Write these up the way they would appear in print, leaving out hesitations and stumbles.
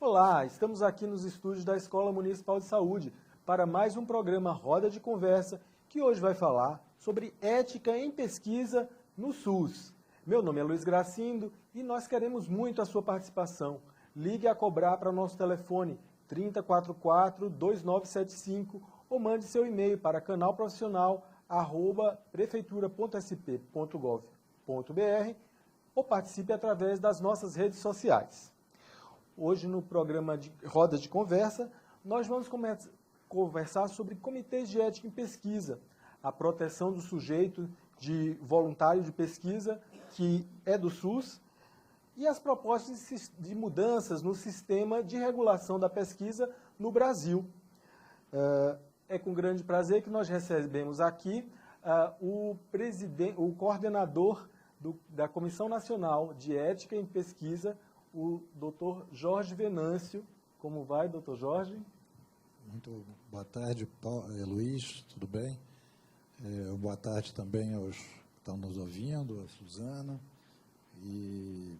Olá, estamos aqui nos estúdios da Escola Municipal de Saúde para mais um programa Roda de Conversa, que hoje vai falar sobre ética em pesquisa no SUS. Meu nome é Luiz Gracindo e nós queremos muito a sua participação. Ligue a cobrar para o nosso telefone 3044-2975 ou mande seu e-mail para canalprofissional@prefeitura.sp.gov.br ou participe através das nossas redes sociais. Hoje, no programa de Roda de Conversa, nós vamos conversar sobre comitês de ética em pesquisa, a proteção do sujeito de voluntário de pesquisa, que é do SUS, e as propostas de mudanças no sistema de regulação da pesquisa no Brasil. É com grande prazer que nós recebemos aqui o coordenador da Comissão Nacional de Ética em Pesquisa, o Dr. Jorge Venâncio. Como vai, Dr. Jorge? Muito boa tarde, Luiz, tudo bem? Boa tarde também aos que estão nos ouvindo, a Suzana, e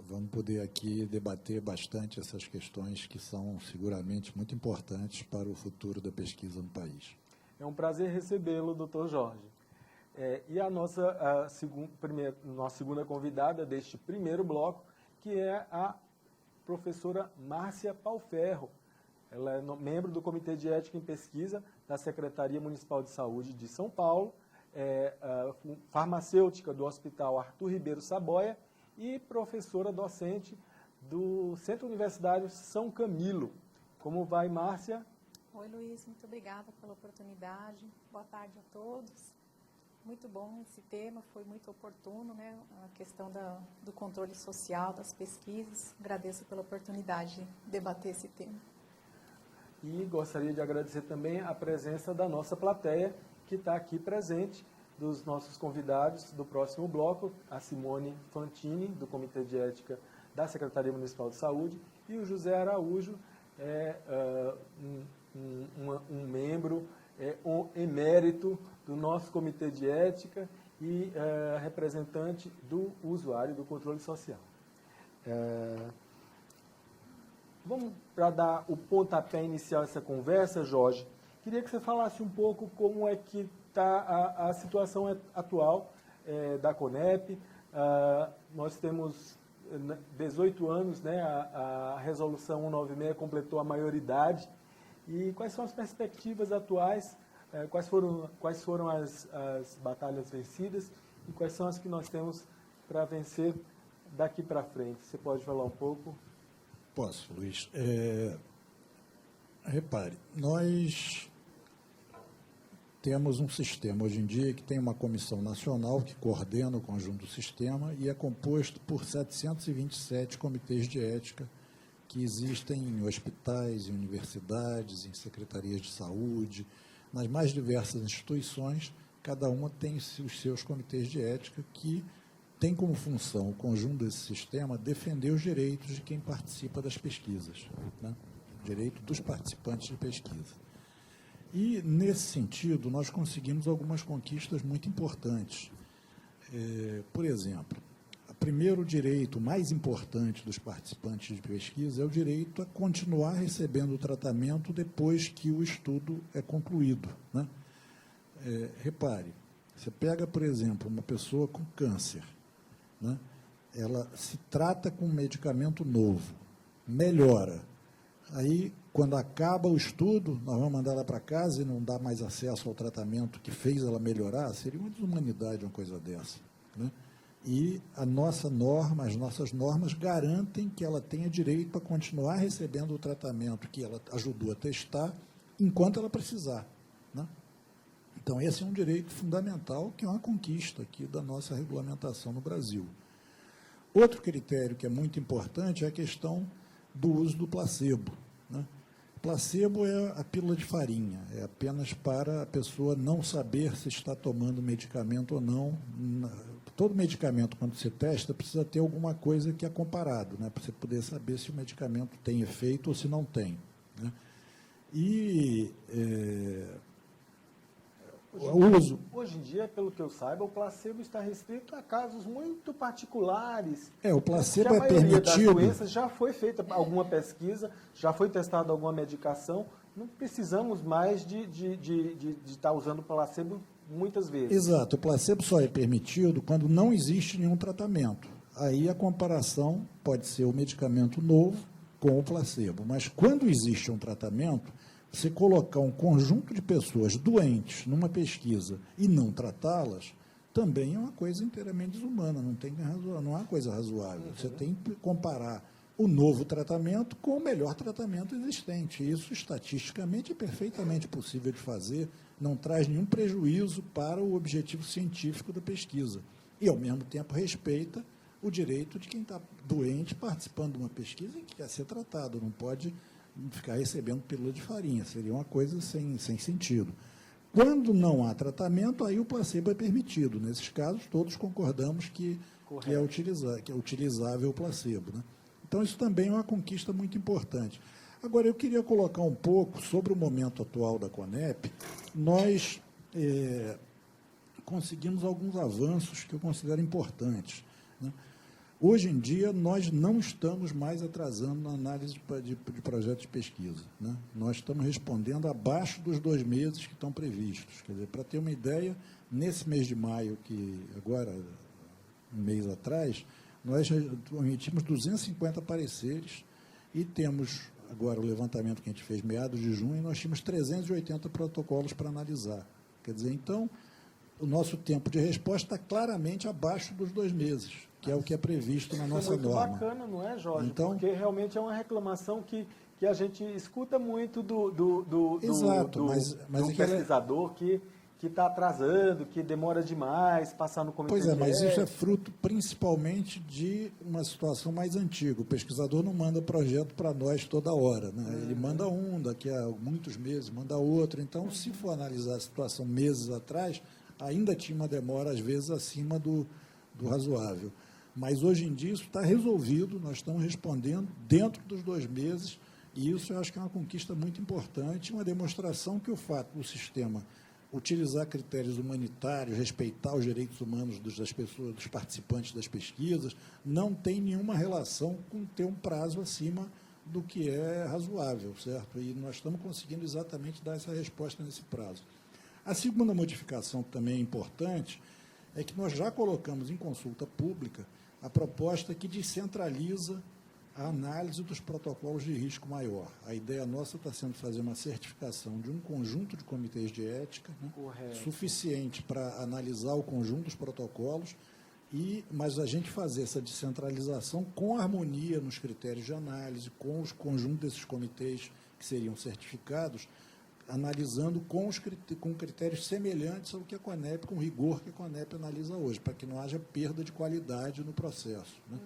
vamos poder aqui debater bastante essas questões que são seguramente muito importantes para o futuro da pesquisa no país. É um prazer recebê-lo, Dr. Jorge. E a nossa segunda convidada deste primeiro bloco, que é a professora Márcia Pauferro. Ela é membro do Comitê de Ética em Pesquisa da Secretaria Municipal de Saúde de São Paulo, farmacêutica do Hospital Arthur Ribeiro Saboia e professora docente do Centro Universitário São Camilo. Como vai, Márcia? Oi, Luiz, muito obrigada pela oportunidade. Boa tarde a todos. Muito bom esse tema, foi muito oportuno, né? A questão do controle social, das pesquisas. Agradeço pela oportunidade de debater esse tema. E gostaria de agradecer também a presença da nossa plateia, que está aqui presente, dos nossos convidados do próximo bloco, a Simone Fantini, do Comitê de Ética da Secretaria Municipal de Saúde, e o José Araújo, um membro emérito do nosso Comitê de Ética e representante do usuário do controle social. Vamos, para dar o pontapé inicial dessa conversa, Jorge, queria que você falasse um pouco como é que está a situação atual da CONEP. Nós temos 18 anos, né, a Resolução 196 completou a maioridade. E quais são as perspectivas atuais, quais foram as batalhas vencidas e quais são as que nós temos para vencer daqui para frente? Você pode falar um pouco? Posso, Luiz. Repare, nós temos um sistema hoje em dia que tem uma comissão nacional que coordena o conjunto do sistema e é composto por 727 comitês de ética que existem em hospitais, em universidades, em secretarias de saúde, nas mais diversas instituições. Cada uma tem os seus comitês de ética que tem como função, o conjunto desse sistema, defender os direitos de quem participa das pesquisas, né? O direito dos participantes de pesquisa. E, nesse sentido, nós conseguimos algumas conquistas muito importantes. Por exemplo, o primeiro direito mais importante dos participantes de pesquisa é o direito a continuar recebendo o tratamento depois que o estudo é concluído, né? Repare, você pega, por exemplo, uma pessoa com câncer, né? Ela se trata com um medicamento novo, melhora. Aí, quando acaba o estudo, nós vamos mandar ela para casa e não dá mais acesso ao tratamento que fez ela melhorar? Seria uma desumanidade uma coisa dessa, né? E a nossa norma, as nossas normas garantem que ela tenha direito a continuar recebendo o tratamento que ela ajudou a testar enquanto ela precisar, né? Então, esse é um direito fundamental, que é uma conquista aqui da nossa regulamentação no Brasil. Outro critério que é muito importante é a questão do uso do placebo, né? Placebo é a pílula de farinha, é apenas para a pessoa não saber se está tomando medicamento ou não. Todo medicamento, quando você testa, precisa ter alguma coisa que é comparado, né, para você poder saber se o medicamento tem efeito ou se não tem, né? E Hoje em dia, pelo que eu saiba, o placebo está restrito a casos muito particulares. O placebo a maioria das permitido. doenças já foi feita alguma pesquisa, já foi testada alguma medicação. Não precisamos mais de estar usando placebo muitas vezes. Exato, o placebo só é permitido quando não existe nenhum tratamento. Aí a comparação pode ser o medicamento novo com o placebo. Mas quando existe um tratamento, você colocar um conjunto de pessoas doentes numa pesquisa e não tratá-las, também é uma coisa inteiramente desumana, não é uma coisa razoável. Você tem que comparar o novo tratamento com o melhor tratamento existente. Isso, estatisticamente, é perfeitamente possível de fazer, não traz nenhum prejuízo para o objetivo científico da pesquisa. E, ao mesmo tempo, respeita o direito de quem está doente participando de uma pesquisa e que quer ser tratado, não pode ficar recebendo pílula de farinha, seria uma coisa sem sentido. Quando não há tratamento, aí o placebo é permitido. Nesses casos, todos concordamos que é utilizável o placebo, né? Então, isso também é uma conquista muito importante. Agora, eu queria colocar um pouco sobre o momento atual da CONEP. Nós conseguimos alguns avanços que eu considero importantes, né? Hoje em dia, nós não estamos mais atrasando na análise de projetos de pesquisa, né? Nós estamos respondendo abaixo dos 2 meses que estão previstos. Quer dizer, para ter uma ideia, nesse mês de maio, que agora, um mês atrás, nós emitimos 250 pareceres e temos, agora, o levantamento que a gente fez meados de junho, nós tínhamos 380 protocolos para analisar. Quer dizer, então, o nosso tempo de resposta está claramente abaixo dos 2 meses, que é o que é previsto na nossa norma. É muito bacana, não é, Jorge? Então, porque realmente é uma reclamação que a gente escuta muito do pesquisador que está atrasando, que demora demais, passar no comitê de ética. Mas isso é fruto principalmente de uma situação mais antiga. O pesquisador não manda projeto para nós toda hora, né? Ele manda um, daqui a muitos meses, manda outro. Então, se for analisar a situação meses atrás, ainda tinha uma demora, às vezes, acima do razoável. Mas, hoje em dia, isso está resolvido, nós estamos respondendo dentro dos 2 meses, e isso eu acho que é uma conquista muito importante, uma demonstração que o fato do sistema utilizar critérios humanitários, respeitar os direitos humanos das pessoas, dos participantes das pesquisas, não tem nenhuma relação com ter um prazo acima do que é razoável, certo? E nós estamos conseguindo exatamente dar essa resposta nesse prazo. A segunda modificação, que também é importante, é que nós já colocamos em consulta pública a proposta que descentraliza a análise dos protocolos de risco maior. A ideia nossa está sendo fazer uma certificação de um conjunto de comitês de ética, né, suficiente para analisar o conjunto dos protocolos, mas a gente fazer essa descentralização com harmonia nos critérios de análise, com os conjuntos desses comitês que seriam certificados, analisando com critérios semelhantes ao que a CONEP, com o rigor que a CONEP analisa hoje, para que não haja perda de qualidade no processo, né?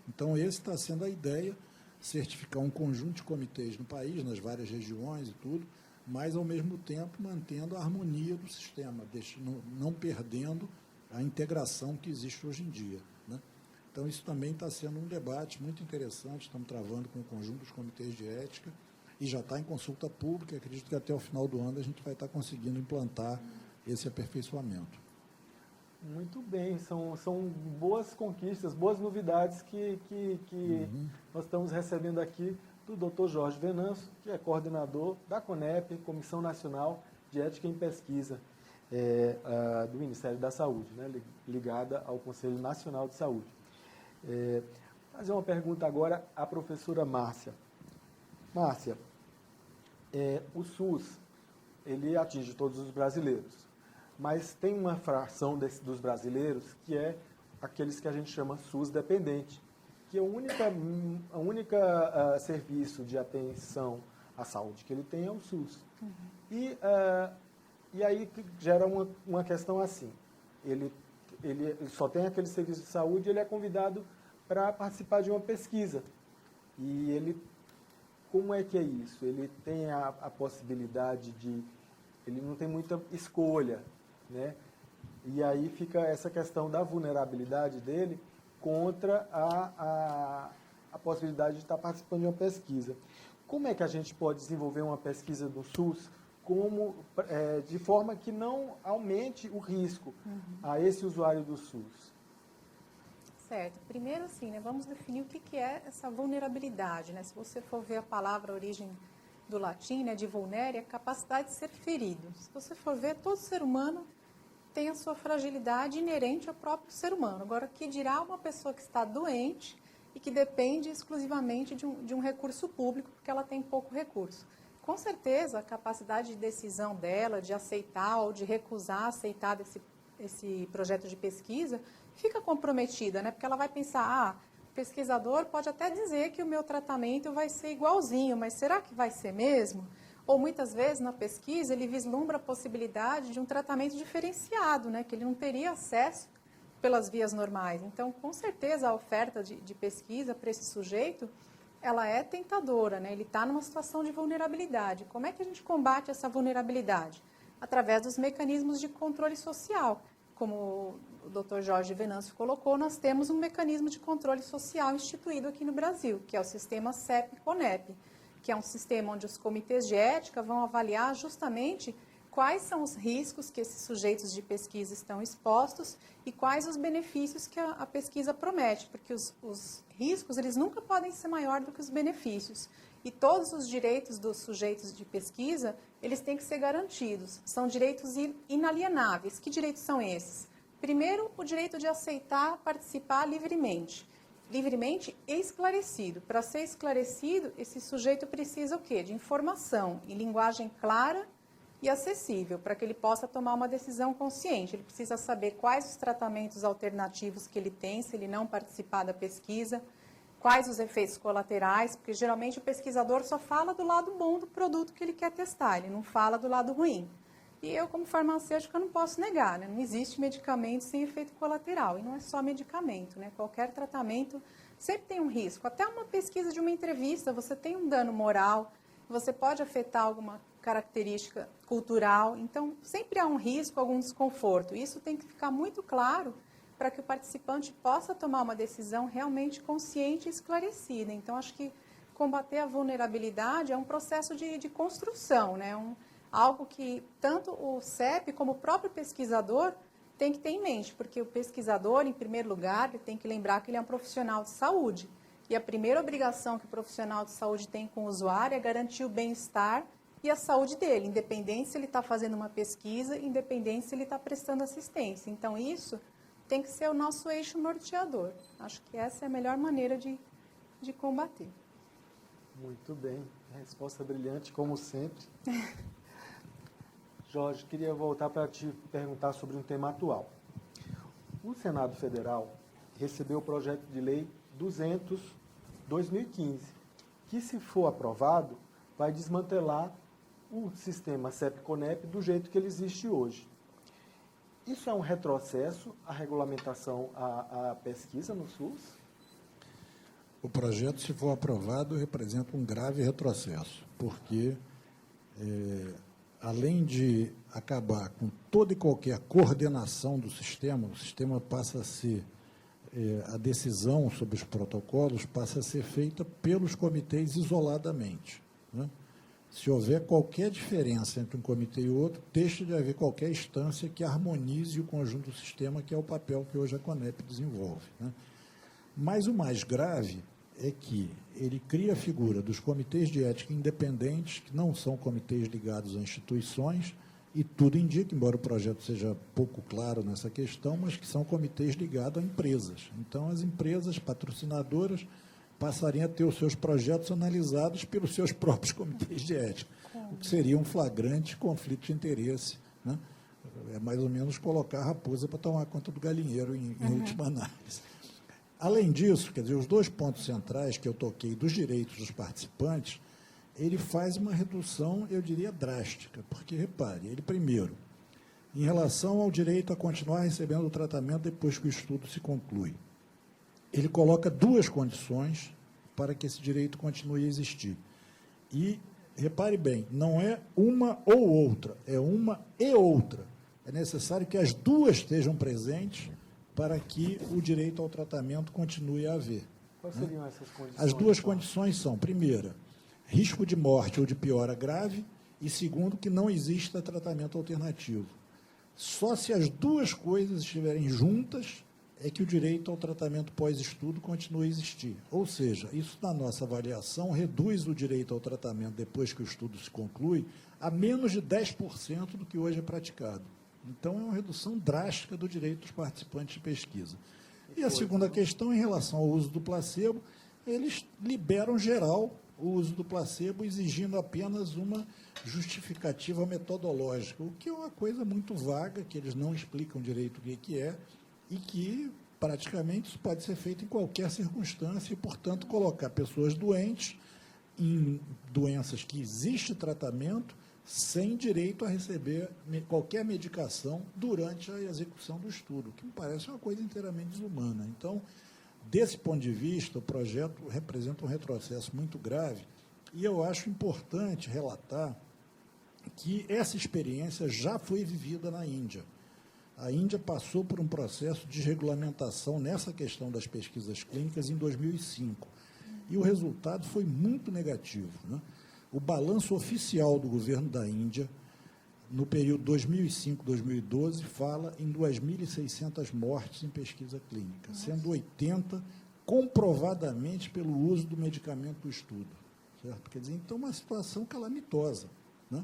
Então, esse está sendo a ideia, certificar um conjunto de comitês no país, nas várias regiões e tudo, mas, ao mesmo tempo, mantendo a harmonia do sistema, não perdendo a integração que existe hoje em dia, né? Então, isso também está sendo um debate muito interessante, estamos travando com o conjunto dos comitês de ética, e já está em consulta pública, acredito que até o final do ano a gente vai estar conseguindo implantar esse aperfeiçoamento. Muito bem, são boas conquistas, boas novidades que nós estamos recebendo aqui do Dr. Jorge Venâncio, que é coordenador da CONEP, Comissão Nacional de Ética em Pesquisa, do Ministério da Saúde, né, ligada ao Conselho Nacional de Saúde. Fazer uma pergunta agora à professora Márcia. Márcia, o SUS, ele atinge todos os brasileiros, mas tem uma fração dos brasileiros que é aqueles que a gente chama SUS dependente, que é o único serviço de atenção à saúde que ele tem é o SUS. E aí gera uma questão assim, ele só tem aquele serviço de saúde e ele é convidado para participar de uma pesquisa. E ele... Como é que é isso? Ele tem a possibilidade de... Ele não tem muita escolha, né? E aí fica essa questão da vulnerabilidade dele contra a possibilidade de estar participando de uma pesquisa. Como é que a gente pode desenvolver uma pesquisa do SUS de forma que não aumente o risco a esse usuário do SUS? Certo. Primeiro, assim, né, vamos definir o que é essa vulnerabilidade. Né? Se você for ver a palavra, a origem do latim, né, de vulnere, é capacidade de ser ferido. Se você for ver, todo ser humano tem a sua fragilidade inerente ao próprio ser humano. Agora, o que dirá uma pessoa que está doente e que depende exclusivamente de um recurso público, porque ela tem pouco recurso? Com certeza, a capacidade de decisão dela, de aceitar ou de recusar aceitar esse projeto de pesquisa, fica comprometida, né? Porque ela vai pensar, o pesquisador pode até dizer que o meu tratamento vai ser igualzinho, mas será que vai ser mesmo? Ou muitas vezes na pesquisa ele vislumbra a possibilidade de um tratamento diferenciado, né? Que ele não teria acesso pelas vias normais. Então, com certeza, a oferta de pesquisa para esse sujeito, ela é tentadora, né? Ele está numa situação de vulnerabilidade. Como é que a gente combate essa vulnerabilidade? Através dos mecanismos de controle social. Como o Dr. Jorge Venâncio colocou, nós temos um mecanismo de controle social instituído aqui no Brasil, que é o sistema CEP-CONEP, que é um sistema onde os comitês de ética vão avaliar justamente quais são os riscos que esses sujeitos de pesquisa estão expostos e quais os benefícios que a pesquisa promete, porque os riscos eles nunca podem ser maior do que os benefícios. E todos os direitos dos sujeitos de pesquisa, eles têm que ser garantidos. São direitos inalienáveis. Que direitos são esses? Primeiro, o direito de aceitar participar livremente. Livremente e esclarecido. Para ser esclarecido, esse sujeito precisa o quê? De informação em linguagem clara e acessível, para que ele possa tomar uma decisão consciente. Ele precisa saber quais os tratamentos alternativos que ele tem, se ele não participar da pesquisa, quais os efeitos colaterais, porque geralmente o pesquisador só fala do lado bom do produto que ele quer testar, ele não fala do lado ruim. E eu, como farmacêutica, não posso negar, né? Não existe medicamento sem efeito colateral, e não é só medicamento, né? Qualquer tratamento sempre tem um risco. Até uma pesquisa de uma entrevista, você tem um dano moral, você pode afetar alguma característica cultural, então sempre há um risco, algum desconforto. Isso tem que ficar muito claro para que o participante possa tomar uma decisão realmente consciente e esclarecida. Então, acho que combater a vulnerabilidade é um processo de construção, né? Algo que tanto o CEP como o próprio pesquisador tem que ter em mente, porque o pesquisador, em primeiro lugar, ele tem que lembrar que ele é um profissional de saúde. E a primeira obrigação que o profissional de saúde tem com o usuário é garantir o bem-estar e a saúde dele, independente se ele está fazendo uma pesquisa, independente se ele está prestando assistência. Então, isso tem que ser o nosso eixo norteador. Acho que essa é a melhor maneira de combater. Muito bem. Resposta brilhante, como sempre. Jorge, queria voltar para te perguntar sobre um tema atual. O Senado Federal recebeu o projeto de lei 200/2015, que, se for aprovado, vai desmantelar o sistema CEP-CONEP do jeito que ele existe hoje. Isso é um retrocesso à regulamentação, à pesquisa no SUS? O projeto, se for aprovado, representa um grave retrocesso, porque, além de acabar com toda e qualquer coordenação do sistema, o sistema passa a ser, a decisão sobre os protocolos passa a ser feita pelos comitês isoladamente, né? Se houver qualquer diferença entre um comitê e outro, deixa de haver qualquer instância que harmonize o conjunto do sistema, que é o papel que hoje a CONEP desenvolve, né? Mas o mais grave é que ele cria a figura dos comitês de ética independentes, que não são comitês ligados a instituições, e tudo indica, embora o projeto seja pouco claro nessa questão, mas que são comitês ligados a empresas. Então, as empresas patrocinadoras passariam a ter os seus projetos analisados pelos seus próprios comitês de ética, o que seria um flagrante conflito de interesse, né? É mais ou menos colocar a raposa para tomar conta do galinheiro em última análise. Além disso, quer dizer, os dois pontos centrais que eu toquei dos direitos dos participantes, ele faz uma redução, eu diria, drástica, porque, repare, ele primeiro, em relação ao direito a continuar recebendo o tratamento depois que o estudo se conclui, ele coloca duas condições para que esse direito continue a existir. E, repare bem, não é uma ou outra, é uma e outra. É necessário que as duas estejam presentes para que o direito ao tratamento continue a haver. Quais seriam essas condições? As duas condições são, primeira, risco de morte ou de piora grave, e segundo, que não exista tratamento alternativo. Só se as duas coisas estiverem juntas é que o direito ao tratamento pós-estudo continua a existir. Ou seja, isso, na nossa avaliação, reduz o direito ao tratamento depois que o estudo se conclui a menos de 10% do que hoje é praticado. Então, é uma redução drástica do direito dos participantes de pesquisa. E a segunda questão, em relação ao uso do placebo, eles liberam geral o uso do placebo, exigindo apenas uma justificativa metodológica, o que é uma coisa muito vaga, que eles não explicam direito o que é, e que, praticamente, isso pode ser feito em qualquer circunstância e, portanto, colocar pessoas doentes em doenças que existe tratamento sem direito a receber qualquer medicação durante a execução do estudo, que me parece uma coisa inteiramente desumana. Então, desse ponto de vista, o projeto representa um retrocesso muito grave e eu acho importante relatar que essa experiência já foi vivida na Índia. A Índia passou por um processo de regulamentação nessa questão das pesquisas clínicas em 2005 e o resultado foi muito negativo, né? O balanço oficial do governo da Índia, no período 2005-2012, fala em 2.600 mortes em pesquisa clínica, sendo 80 comprovadamente pelo uso do medicamento do estudo. Certo? Quer dizer, então, uma situação calamitosa, né?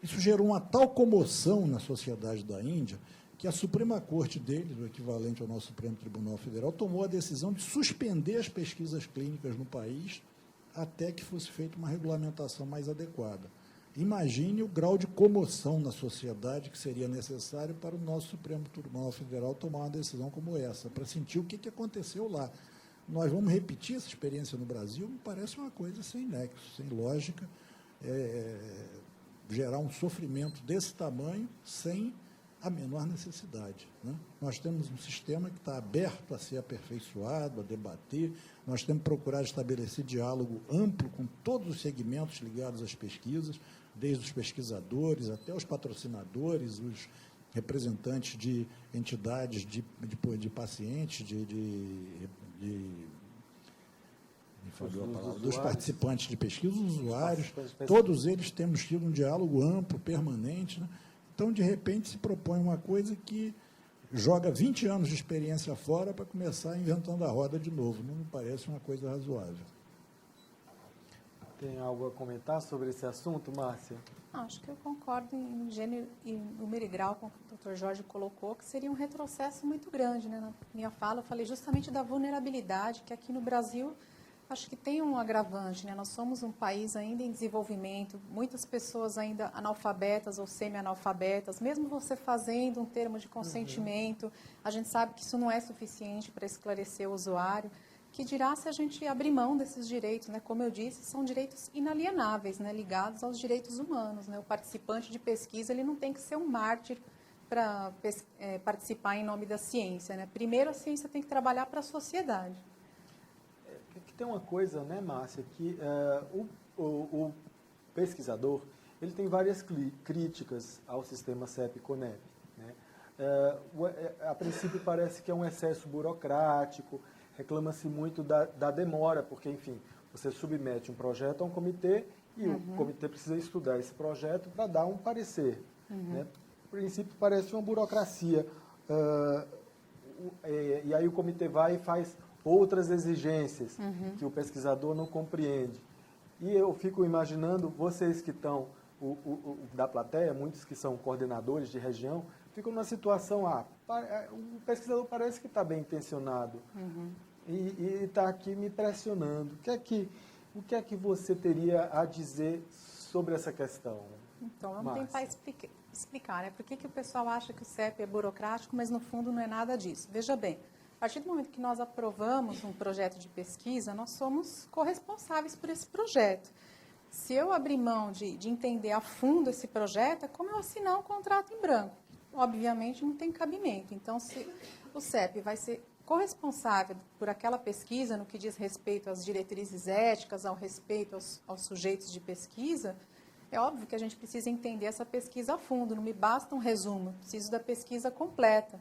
Isso gerou uma tal comoção na sociedade da Índia que a Suprema Corte deles, o equivalente ao nosso Supremo Tribunal Federal, tomou a decisão de suspender as pesquisas clínicas no país até que fosse feita uma regulamentação mais adequada. Imagine o grau de comoção na sociedade que seria necessário para o nosso Supremo Tribunal Federal tomar uma decisão como essa, para sentir o que aconteceu lá. Nós vamos repetir essa experiência no Brasil? Me parece uma coisa sem nexo, sem lógica, gerar um sofrimento desse tamanho sem a menor necessidade, né? Nós temos um sistema que está aberto a ser aperfeiçoado, a debater, nós temos que procurar estabelecer diálogo amplo com todos os segmentos ligados às pesquisas, desde os pesquisadores até os patrocinadores, os representantes de entidades de pacientes, dos participantes de pesquisa, os usuários, todos eles temos tido um diálogo amplo, permanente, né? Então, de repente, se propõe uma coisa que joga 20 anos de experiência fora para começar inventando a roda de novo. Não me parece uma coisa razoável. Tem algo a comentar sobre esse assunto, Márcia? Acho que eu concordo em gênero e número e grau com o que o Dr. Jorge colocou, que seria um retrocesso muito grande, né? Na minha fala, eu falei justamente da vulnerabilidade, que aqui no Brasil acho que tem um agravante, né? Nós somos um país ainda em desenvolvimento, muitas pessoas ainda analfabetas ou semi-analfabetas, mesmo você fazendo um termo de consentimento, a gente sabe que isso não é suficiente para esclarecer o usuário, que dirá se a gente abrir mão desses direitos, né? Como eu disse, são direitos inalienáveis, né? Ligados aos direitos humanos, né? O participante de pesquisa, ele não tem que ser um mártir para participar em nome da ciência, né? Primeiro, a ciência tem que trabalhar para a sociedade. Que tem uma coisa, né, Márcia, que o pesquisador ele tem várias críticas ao sistema CEP-CONEP, né? A princípio parece que é um excesso burocrático, reclama-se muito da demora, porque, enfim, você submete um projeto a um comitê e o comitê precisa estudar esse projeto para dar um parecer, né? A princípio parece uma burocracia, e aí o comitê vai e faz outras exigências que o pesquisador não compreende. E eu fico imaginando, vocês que estão, da plateia, muitos que são coordenadores de região, ficam numa situação, o pesquisador parece que está bem intencionado e está aqui me pressionando. O que é que você teria a dizer sobre essa questão? Então, vamos tentar explicar, né? Por que o pessoal acha que o CEP é burocrático, mas no fundo não é nada disso. Veja bem, a partir do momento que nós aprovamos um projeto de pesquisa, nós somos corresponsáveis por esse projeto. Se eu abrir mão de entender a fundo esse projeto, é como eu assinar um contrato em branco. Obviamente não tem cabimento. Então, se o CEP vai ser corresponsável por aquela pesquisa no que diz respeito às diretrizes éticas, ao respeito aos sujeitos de pesquisa, é óbvio que a gente precisa entender essa pesquisa a fundo. Não me basta um resumo, eu preciso da pesquisa completa.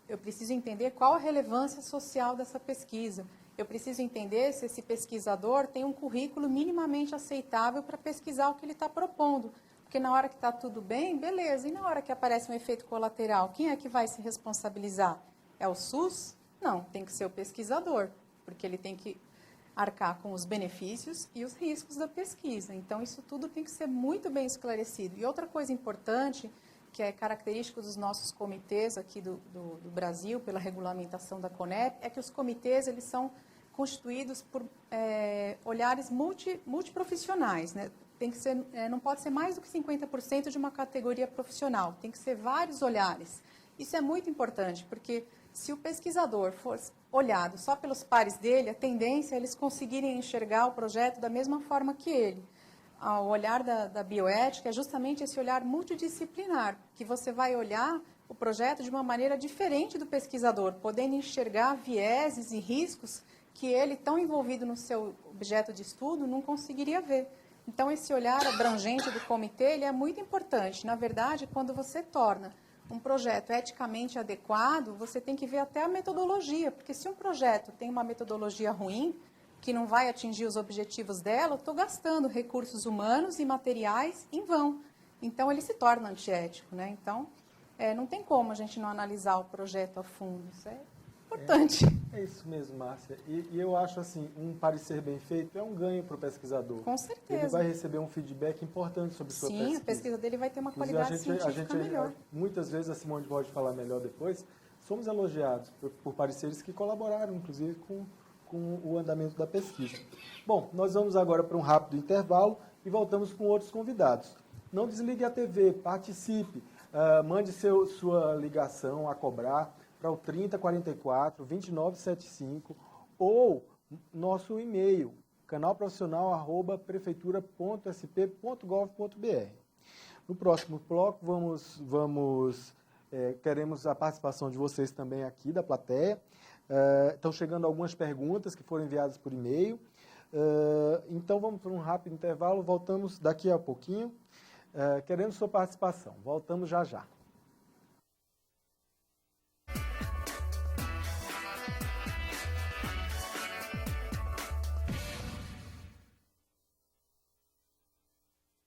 Eu preciso entender qual a relevância social dessa pesquisa. eu preciso entender se esse pesquisador tem um currículo minimamente aceitável para pesquisar o que ele está propondo. Porque na hora que está tudo bem, beleza. E na hora que aparece um efeito colateral, quem é que vai se responsabilizar? É o SUS? Não, tem que ser o pesquisador, porque ele tem que arcar com os benefícios e os riscos da pesquisa. Então, isso tudo tem que ser muito bem esclarecido. E outra coisa importante, que é característico dos nossos comitês aqui do Brasil, pela regulamentação da CONEP, é que os comitês eles são constituídos por olhares multiprofissionais, né? Tem que ser, não pode ser mais do que 50% de uma categoria profissional, tem que ser vários olhares. Isso é muito importante, porque se o pesquisador for olhado só pelos pares dele, a tendência é eles conseguirem enxergar o projeto da mesma forma que ele. O olhar da bioética é justamente esse olhar multidisciplinar, que você vai olhar o projeto de uma maneira diferente do pesquisador, podendo enxergar vieses e riscos que ele, tão envolvido no seu objeto de estudo, não conseguiria ver. Então, esse olhar abrangente do comitê ele é muito importante. Na verdade, quando você torna um projeto eticamente adequado, você tem que ver até a metodologia, porque se um projeto tem uma metodologia ruim, que não vai atingir os objetivos dela, eu estou gastando recursos humanos e materiais em vão. Então, ele se torna antiético, né? Então, não tem como a gente não analisar o projeto a fundo. Isso é importante. É isso mesmo, Márcia. E eu acho assim, um parecer bem feito é um ganho para o pesquisador. Com certeza. Ele vai receber um feedback importante sobre sua pesquisa. Sim, a pesquisa dele vai ter uma Inclusive, qualidade científica melhor. Muitas vezes, a Simone pode falar melhor depois, somos elogiados por pareceres que colaboraram, inclusive, com o andamento da pesquisa. Bom, nós vamos agora para um rápido intervalo e voltamos com outros convidados. Não desligue a TV, participe, mande sua ligação a cobrar para o 3044 2975 ou nosso e-mail, canalprofissional@prefeitura.sp.gov.br. No próximo bloco, queremos a participação de vocês também aqui da plateia. Estão chegando algumas perguntas que foram enviadas por e-mail. Então, vamos para um rápido intervalo. Voltamos daqui a pouquinho. Queremos sua participação. Voltamos já já.